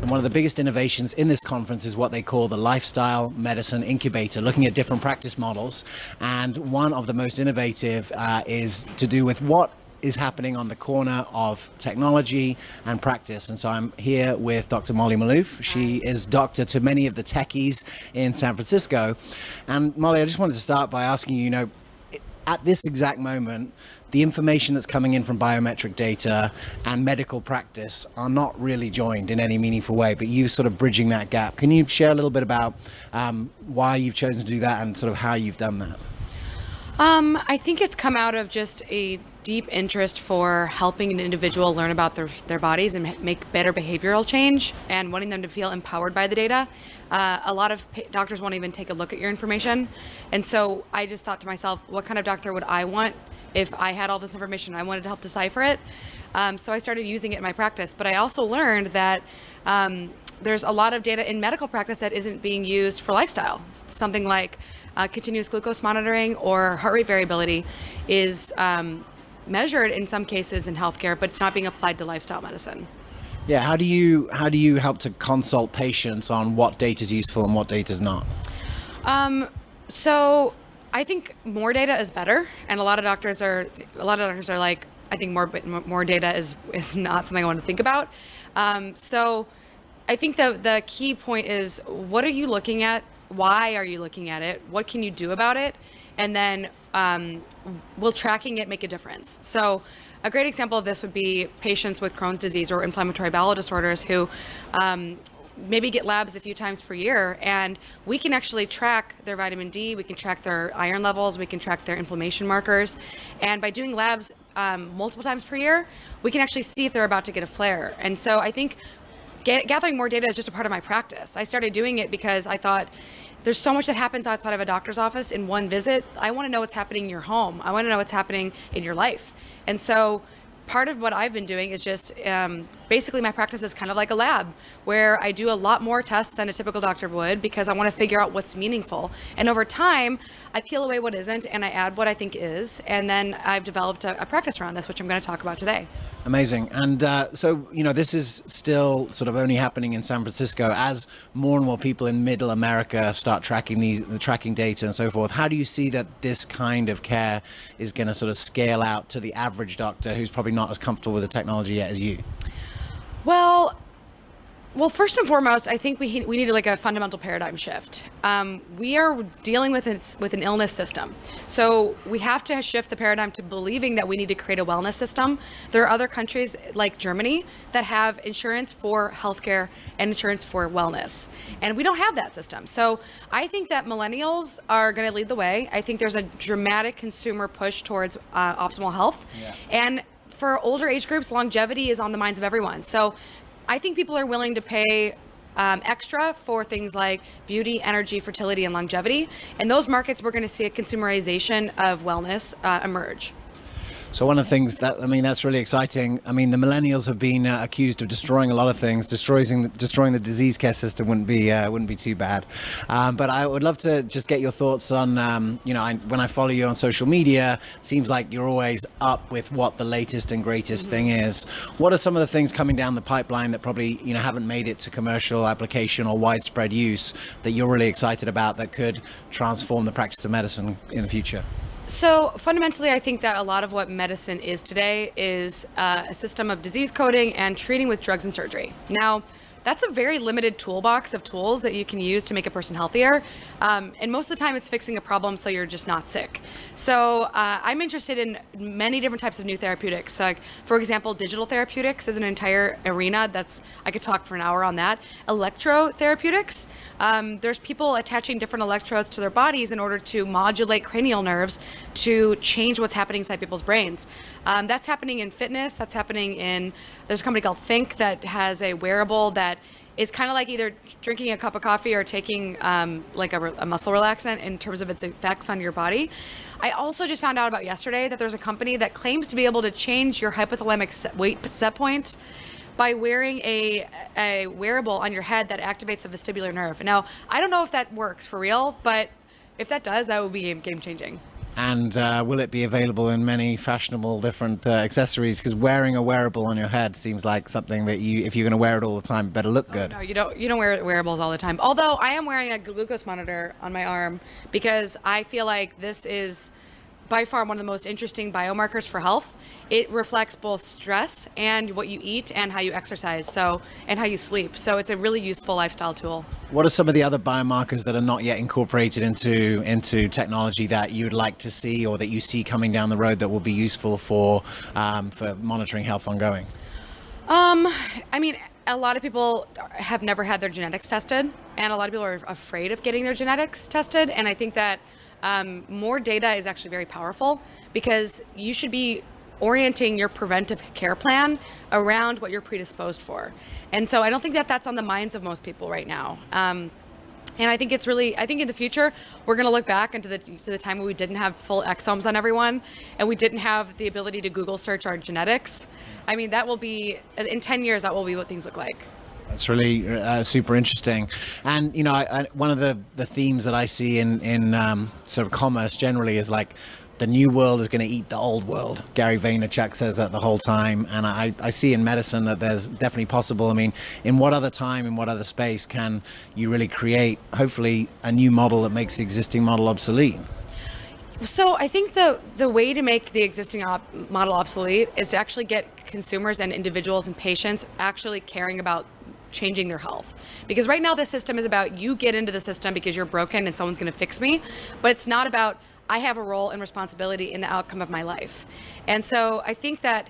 And one of the biggest innovations in this conference is what they call the Lifestyle Medicine Incubator, looking at different practice models. And one of the most innovative is to do with what is happening on the corner of technology and practice. And so I'm here with Dr. Molly Maloof. She is doctor to many of the techies in San Francisco. And Molly, I just wanted to start by asking you, at this exact moment, the information that's coming in from biometric data and medical practice are not really joined in any meaningful way, but you sort of bridging that gap. Can you share a little bit about why you've chosen to do that and sort of how you've done that? I think it's come out of just a deep interest for helping an individual learn about their bodies and make better behavioral change and wanting them to feel empowered by the data. A lot of doctors won't even take a look at your information. And so I just thought to myself, what kind of doctor would I want if I had all this information? I wanted to help decipher it. So I started using it in my practice. But I also learned that there's a lot of data in medical practice that isn't being used for lifestyle. Something like continuous glucose monitoring or heart rate variability is measured in some cases in healthcare, but it's not being applied to lifestyle medicine. Yeah, how do you help to consult patients on what data is useful and what data is not? So I think more data is better, and a lot of doctors are like, I think more data is not something I want to think about. So I think the key point is, what are you looking at? Why are you looking at it? What can you do about it? And then will tracking it make a difference? So a great example of this would be patients with Crohn's disease or inflammatory bowel disorders who maybe get labs a few times per year, and we can actually track their vitamin D, we can track their iron levels, we can track their inflammation markers. And by doing labs multiple times per year, we can actually see if they're about to get a flare. And so I think gathering more data is just a part of my practice. I started doing it because I thought, there's so much that happens outside of a doctor's office in one visit. I want to know what's happening in your home. I want to know what's happening in your life. And so part of what I've been doing is just basically my practice is kind of like a lab where I do a lot more tests than a typical doctor would because I want to figure out what's meaningful. And over time, I peel away what isn't and I add what I think is. And then I've developed a practice around this, which I'm going to talk about today. Amazing. And so, this is still sort of only happening in San Francisco. As more and more people in middle America start tracking the tracking data and so forth, how do you see that this kind of care is going to sort of scale out to the average doctor who's probably not as comfortable with the technology yet as you? Well, first and foremost, I think we need like a fundamental paradigm shift. We are dealing with an illness system. So we have to shift the paradigm to believing that we need to create a wellness system. There are other countries like Germany that have insurance for healthcare and insurance for wellness. And we don't have that system. So I think that millennials are going to lead the way. I think there's a dramatic consumer push towards optimal health. Yeah. And for older age groups, longevity is on the minds of everyone. So I think people are willing to pay extra for things like beauty, energy, fertility, and longevity. In those markets, we're going to see a consumerization of wellness emerge. So one of the things that's really exciting. The millennials have been accused of destroying a lot of things. Destroying the disease care system wouldn't be too bad. But I would love to just get your thoughts on, when I follow you on social media, it seems like you're always up with what the latest and greatest thing is. What are some of the things coming down the pipeline that probably, haven't made it to commercial application or widespread use that you're really excited about that could transform the practice of medicine in the future? So fundamentally, I think that a lot of what medicine is today is a system of disease coding and treating with drugs and surgery. Now, that's a very limited toolbox of tools that you can use to make a person healthier. And most of the time it's fixing a problem so you're just not sick. So I'm interested in many different types of new therapeutics. Like, for example, digital therapeutics is an entire arena I could talk for an hour on that. Electrotherapeutics, there's people attaching different electrodes to their bodies in order to modulate cranial nerves to change what's happening inside people's brains. That's happening in fitness, there's a company called Think that has a wearable that is kind of like either drinking a cup of coffee or taking like a muscle relaxant in terms of its effects on your body. I also just found out about yesterday that there's a company that claims to be able to change your hypothalamic weight set point by wearing a wearable on your head that activates a vestibular nerve. Now, I don't know if that works for real, but if that does, that would be game changing. And will it be available in many fashionable different accessories? Because wearing a wearable on your head seems like something that if you're going to wear it all the time, better look good. No, you don't wear wearables all the time. Although I am wearing a glucose monitor on my arm because I feel like this is by far one of the most interesting biomarkers for health. It reflects both stress and what you eat and how you exercise, and how you sleep. So it's a really useful lifestyle tool. What are some of the other biomarkers that are not yet incorporated into technology that you'd like to see, or that you see coming down the road that will be useful for monitoring health ongoing? I mean, a lot of people have never had their genetics tested, and a lot of people are afraid of getting their genetics tested. And I think that more data is actually very powerful, because you should be orienting your preventive care plan around what you're predisposed for. And so I don't think that that's on the minds of most people right now. And I think I think in the future, we're going to look back into the time when we didn't have full exomes on everyone, and we didn't have the ability to Google search our genetics. I mean, that will be, in 10 years, that will be what things look like. That's really super interesting. And, one of the themes that I see in sort of commerce generally is like, the new world is going to eat the old world. Gary Vaynerchuk says that the whole time. And I see in medicine that there's definitely possible. I mean, in what other time, in what other space can you really create, hopefully, a new model that makes the existing model obsolete? So I think the way to make the existing model obsolete is to actually get consumers and individuals and patients actually caring about changing their health. Because right now the system is about, you get into the system because you're broken and someone's going to fix me. But it's not about, I have a role and responsibility in the outcome of my life. And so I think that,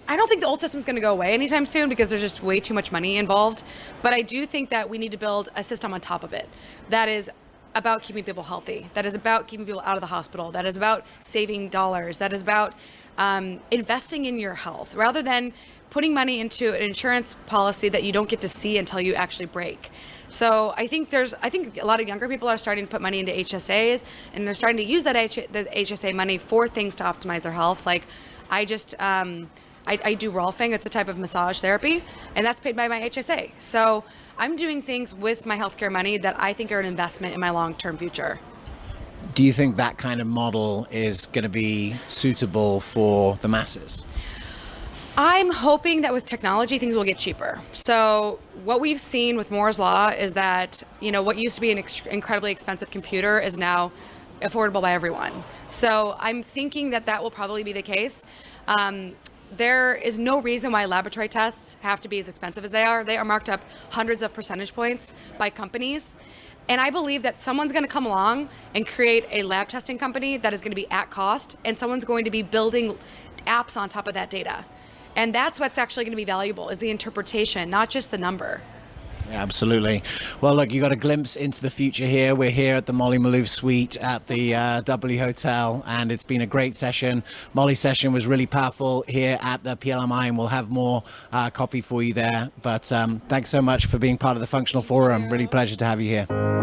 I don't think the old system is going to go away anytime soon, because there's just way too much money involved. But I do think that we need to build a system on top of it that is about keeping people healthy, that is about keeping people out of the hospital, that is about saving dollars, that is about investing in your health, rather than putting money into an insurance policy that you don't get to see until you actually break. So I think a lot of younger people are starting to put money into HSAs, and they're starting to use the HSA money for things to optimize their health. Like I do rolfing. It's a type of massage therapy, and that's paid by my HSA. So I'm doing things with my healthcare money that I think are an investment in my long-term future. Do you think that kind of model is going to be suitable for the masses? I'm hoping that with technology, things will get cheaper. So what we've seen with Moore's Law is that, what used to be an incredibly expensive computer is now affordable by everyone. So I'm thinking that will probably be the case. There is no reason why laboratory tests have to be as expensive as they are. They are marked up hundreds of percentage points by companies. And I believe that someone's going to come along and create a lab testing company that is going to be at cost, and someone's going to be building apps on top of that data. And that's what's actually going to be valuable, is the interpretation, not just the number. Yeah, absolutely. Well, look, you got a glimpse into the future here. We're here at the Molly Maloof suite at the W Hotel, and it's been a great session. Molly's session was really powerful here at the PLMI, and we'll have more copy for you there. But thanks so much for being part of the Functional Forum. Really pleasure to have you here.